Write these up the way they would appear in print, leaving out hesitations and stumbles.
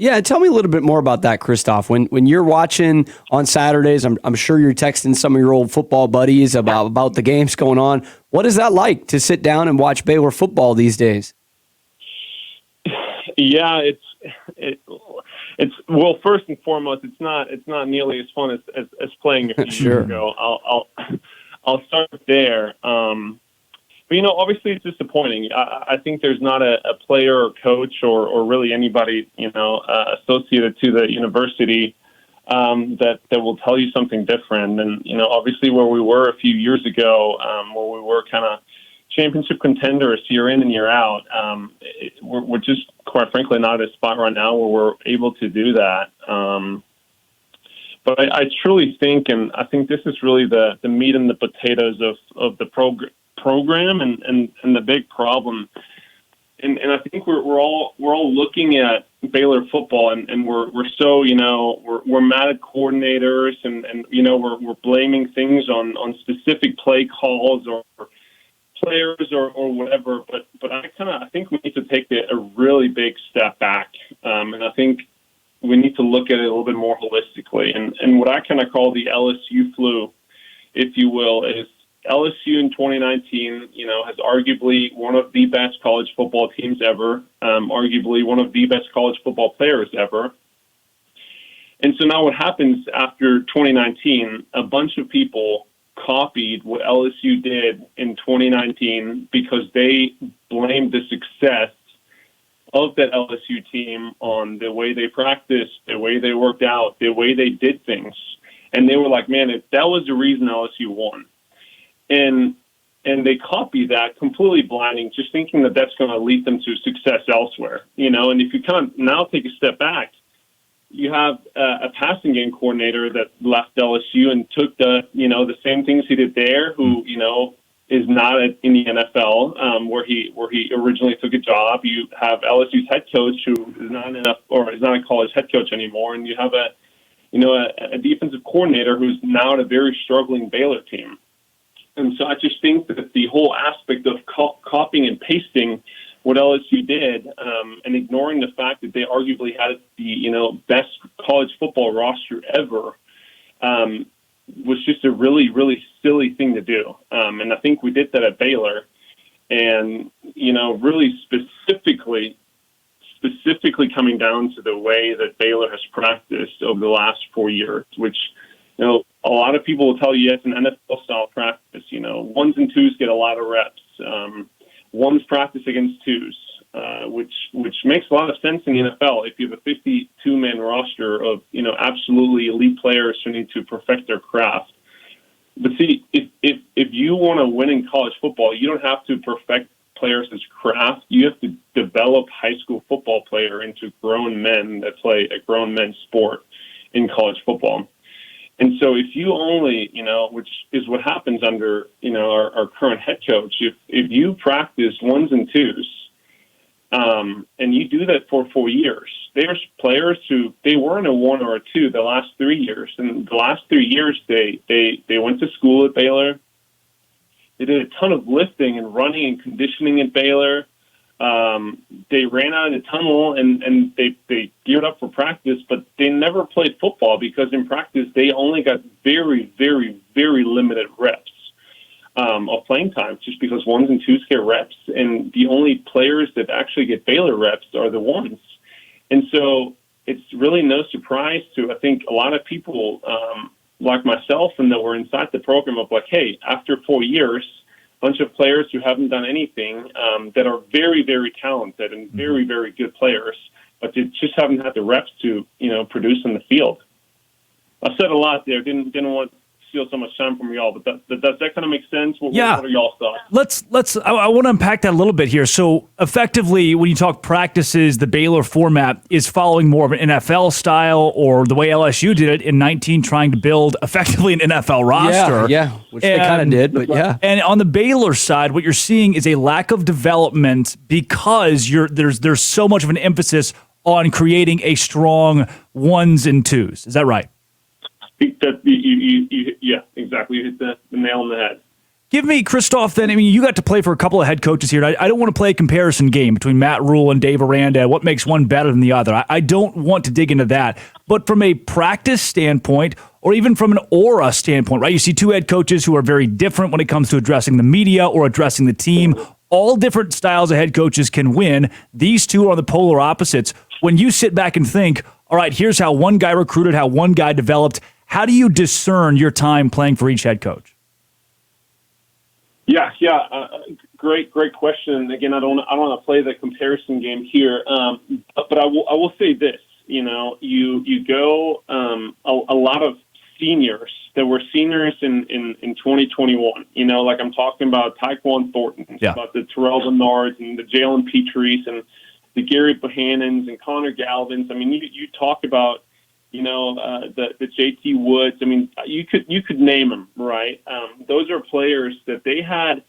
Yeah, tell me a little bit more about that, Christoph. When you're watching on Saturdays, I'm sure you're texting some of your old football buddies about the games going on. What is that like to sit down and watch Baylor football these days? Yeah, it's well. First and foremost, it's not nearly as fun as playing a few years ago. I'll start there. But obviously it's disappointing. I think there's not a player or coach or really anybody associated to the university that will tell you something different. And obviously where we were a few years ago, where we were kind of championship contenders year in and year out, we're just quite frankly not at a spot right now where we're able to do that. But I truly think, and I think this is really the meat and the potatoes of the program and the big problem. And I think we're all looking at Baylor football and we're so we're mad at coordinators and we're blaming things on specific play calls or players or whatever, but I think we need to take a really big step back, and I think we need to look at it a little bit more holistically. And what I kind of call the LSU flu, if you will, is LSU in 2019, has arguably one of the best college football teams ever, arguably one of the best college football players ever. And so now what happens after 2019, a bunch of people copied what LSU did in 2019 because they blamed the success of that LSU team on the way they practiced, the way they worked out, the way they did things. And they were like, man, that was the reason LSU won. And they copy that completely blinding, just thinking that that's going to lead them to success elsewhere. And if you kind of now take a step back, you have a passing game coordinator that left LSU and took the same things he did there, who, is not in the NFL, where he originally took a job. You have LSU's head coach who is not a college head coach anymore. And you have a defensive coordinator who's now at a very struggling Baylor team. And so I just think that the whole aspect of copying and pasting what LSU did, and ignoring the fact that they arguably had the best college football roster ever, was just a really, really silly thing to do. And I think we did that at Baylor, and really specifically coming down to the way that Baylor has practiced over the last 4 years, which a lot of people will tell you it's an NFL style practice. Ones and twos get a lot of reps. Ones practice against twos, which makes a lot of sense in the NFL if you have a 52-man roster of absolutely elite players who need to perfect their craft. But see, if you want to win in college football, you don't have to perfect players' craft. You have to develop high school football player into grown men that play a grown men's sport in college football. And so if you only, which is what happens under, our current head coach, if you practice ones and twos, and you do that for 4 years, there's players who they weren't a one or a two the last 3 years. And the last 3 years, they went to school at Baylor. They did a ton of lifting and running and conditioning at Baylor. They ran out of the tunnel and they geared up for practice, but they never played football because in practice they only got very, very, very limited reps of playing time, just because ones and twos get reps, and the only players that actually get Baylor reps are the ones. And so it's really no surprise to, I think, a lot of people like myself and that were inside the program of like, hey, after 4 years, bunch of players who haven't done anything that are very, very talented and very, very good players, but they just haven't had the reps to, produce in the field. I said a lot there. Didn't want to steal so much time from y'all, but does that kind of make sense? What are y'all's thoughts? I want to unpack that a little bit here. So effectively, when you talk practices, the Baylor format is following more of an NFL style, or the way LSU did it in 19, trying to build effectively an NFL roster. Yeah, which they kind of did, but yeah. And on the Baylor side, what you're seeing is a lack of development because there's so much of an emphasis on creating a strong ones and twos. Is that right? Yeah, exactly. You hit the nail on the head. Give me, Christoph, then. I mean, you got to play for a couple of head coaches here. I don't want to play a comparison game between Matt Rule and Dave Aranda. What makes one better than the other? I don't want to dig into that. But from a practice standpoint, or even from an aura standpoint, right? You see two head coaches who are very different when it comes to addressing the media or addressing the team. All different styles of head coaches can win. These two are the polar opposites. When you sit back and think, all right, here's how one guy recruited, how one guy developed, how do you discern your time playing for each head coach? Yeah. Great question. Again, I don't want to play the comparison game here, but I will say this. You go a lot of seniors that were seniors in 2021. Like I'm talking about Tyquan Thornton, about the Terrell Bernards and the Jalen Petries and the Gary Bohannons and Connor Galvins. I mean, you talk about the JT Woods. I mean, you could name them, right? Those are players that they had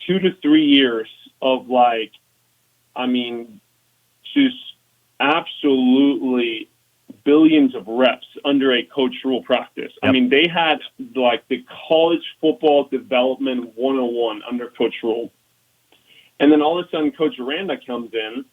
2 to 3 years of just absolutely billions of reps under a Coach Rule practice. Yep. I mean, they had the college football development 101 under Coach Rule. And then all of a sudden Coach Aranda comes in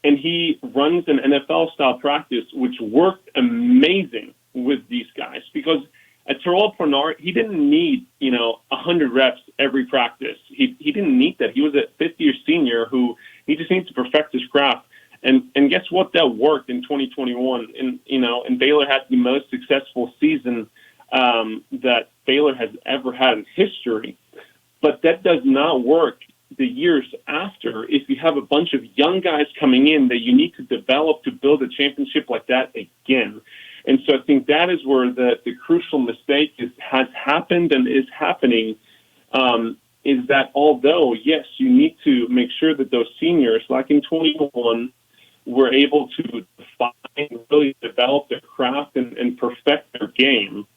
and he runs an NFL-style practice, which worked amazing with these guys because at Terrell Bernard, he didn't need, 100 reps every practice. He didn't need that. He was a fifth-year senior who he just needs to perfect his craft. And guess what? That worked in 2021. And Baylor had the most successful season that Baylor has ever had in history. But that does not work the years after if you have a bunch of young guys coming in that you need to develop to build a championship like that again. And so I think that is where the crucial mistake has happened and is happening, is that although, yes, you need to make sure that those seniors, like in 21, were able to define, really develop their craft and perfect their game,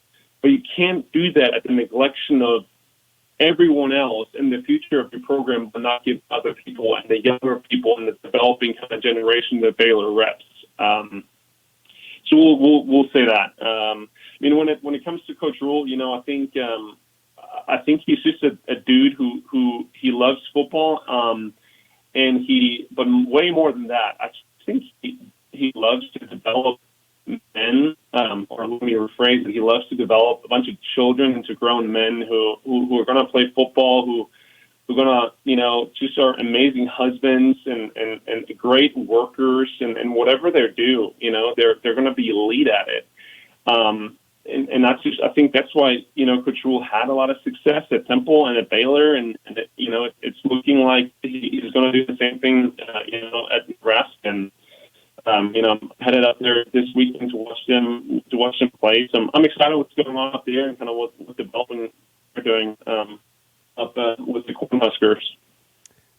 but you can't do that at the neglection of everyone else, and the future of your program will not give other people and the younger people in the developing kind of generation the Baylor reps. So we'll say that. When it comes to Coach Rule, I think he's just a dude who he loves football, but way more than that, I think he loves to develop men, or let me rephrase it, he loves to develop a bunch of children into grown men who are going to play football, who are going to, just are amazing husbands and great workers and whatever they do, they're going to be elite at it. And that's just, I think that's why, Coach Rule had a lot of success at Temple and at Baylor, and it's looking like he's going to do the same thing, at Nebraska. And I'm headed up there this weekend to watch them play. So I'm excited what's going on up there and kind of what development they're doing up with the Cornhuskers.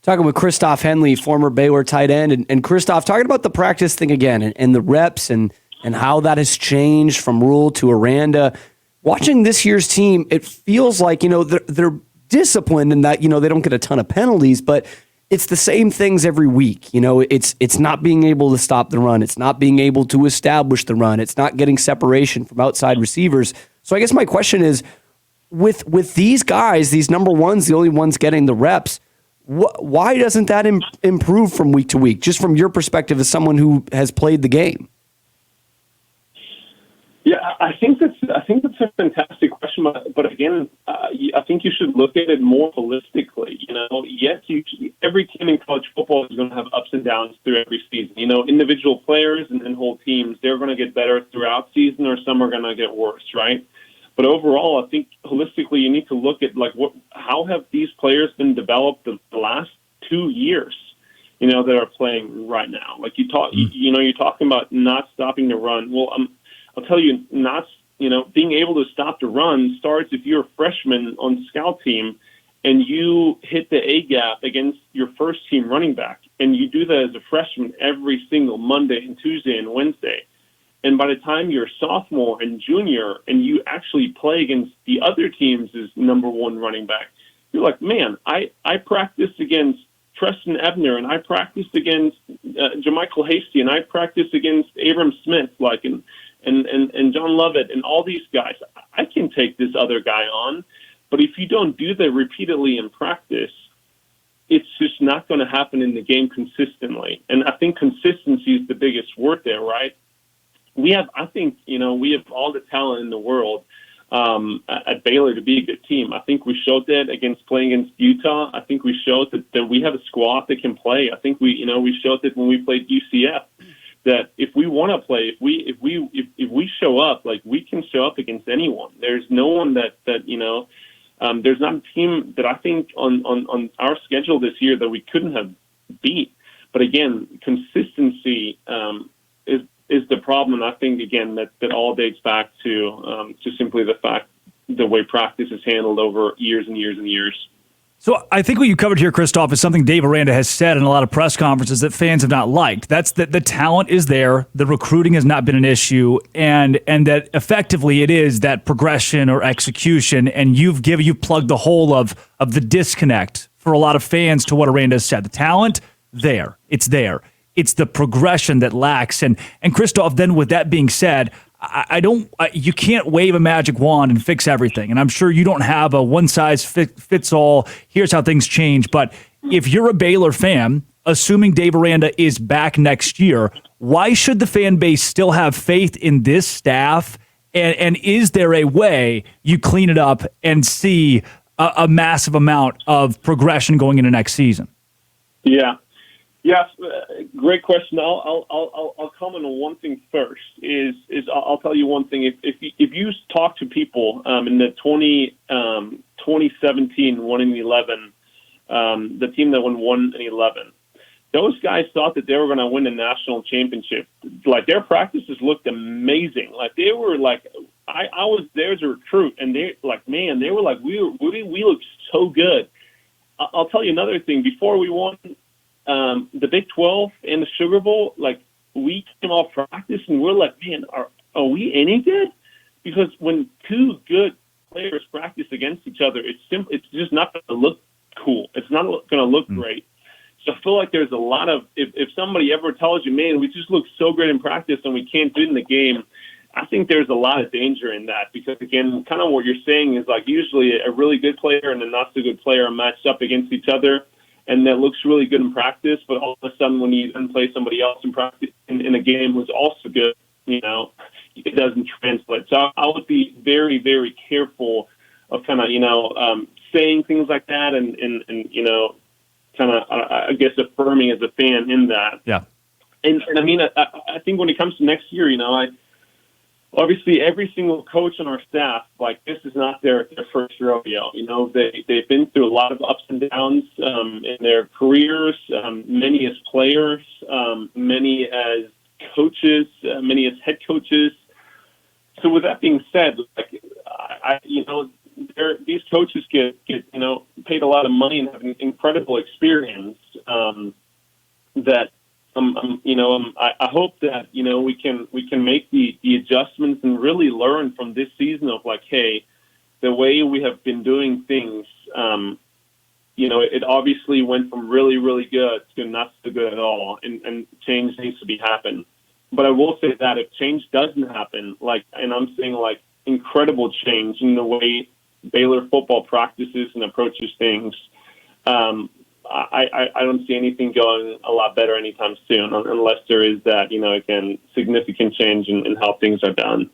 Talking with Christoph Henley, former Baylor tight end, and Christoph talking about the practice thing again and the reps and how that has changed from Rule to Aranda. Watching this year's team, it feels like they're disciplined in that they don't get a ton of penalties, but it's the same things every week. It's not being able to stop the run. It's not being able to establish the run. It's not getting separation from outside receivers. So I guess my question is, with these guys, these number ones, the only ones getting the reps, why doesn't that improve from week to week? Just from your perspective as someone who has played the game. Yeah, I think that's a fantastic question, but again, I think you should look at it more holistically. Yes, every team in college football is going to have ups and downs through every season. Individual players and whole teams, they're going to get better throughout season, or some are going to get worse, right? But overall, I think holistically, you need to look at how have these players been developed the last 2 years, that are playing right now. You're talking about not stopping the run. Well, I'll tell you, being able to stop the run starts if you're a freshman on the scout team and you hit the A gap against your first team running back, and you do that as a freshman every single Monday and Tuesday and Wednesday. And by the time you're a sophomore and junior and you actually play against the other teams as number one running back, you're like, man, I practiced against Treston Ebner, and I practiced against Jermichael Hasty, and I practiced against Abram Smith, and John Lovett, and all these guys. I can take this other guy on. But if you don't do that repeatedly in practice, it's just not going to happen in the game consistently. And I think consistency is the biggest word there, right? We have all the talent in the world at Baylor to be a good team. I think we showed that playing against Utah. I think we showed that we have a squad that can play. I think we showed that when we played UCF, that if we want to play, if we show up, like, we can show up against anyone. There's no one that there's not a team that I think on our schedule this year that we couldn't have beat. But again, consistency is the problem. And I think, again, that all dates back to simply the fact the way practice is handled over years and years and years. So I think what you covered here, Christoph, is something Dave Aranda has said in a lot of press conferences that fans have not liked. That's that the talent is there, the recruiting has not been an issue, and that effectively it is that progression or execution. And you've plugged the hole of the disconnect for a lot of fans to what Aranda has said. The talent there, it's there. It's the progression that lacks. And Christoph, then with that being said, you can't wave a magic wand and fix everything. And I'm sure you don't have a one size fits all. Here's how things change. But if you're a Baylor fan, assuming Dave Aranda is back next year, why should the fan base still have faith in this staff? And is there a way you clean it up and see a massive amount of progression going into next season? Yeah. Yes, great question. I'll comment on one thing first. I'll tell you one thing. If you talk to people in the 2017 1-11, the team that won 1-11, those guys thought that they were going to win the national championship. Like, their practices looked amazing. Like, they were like, I was there as a recruit, and they like, man, they were like, we looked so good. I'll tell you another thing. Before we won the Big 12 and the Sugar Bowl, like, we came off practice and we're like, man, are we any good? Because when two good players practice against each other, it's just not going to look cool. It's not going to look great. So I feel like there's a lot of, if somebody ever tells you, man, we just look so great in practice and we can't do it in the game, I think there's a lot of danger in that, because, again, kind of what you're saying is, like, usually a really good player and a not so good player are matched up against each other, and that looks really good in practice, but all of a sudden when you then play somebody else in practice in a game who's also good, it doesn't translate. So I would be very, very careful of kind of, saying things like that and kind of, I guess, affirming as a fan in that. Yeah. And I mean, I think when it comes to next year, obviously every single coach on our staff, like, this is not their first rodeo. They've been through a lot of ups and downs in their careers, many as players, many as coaches, many as head coaches. So with that being said, like, these coaches get paid a lot of money and have an incredible experience that I hope that we can make the adjustments and really learn from this season of, like, hey, the way we have been doing things, it obviously went from really, really good to not so good at all, and change needs to be happen. But I will say that if change doesn't happen, and I'm saying, like, incredible change in the way Baylor football practices and approaches things, I don't see anything going a lot better anytime soon, unless there is that, again, significant change in how things are done.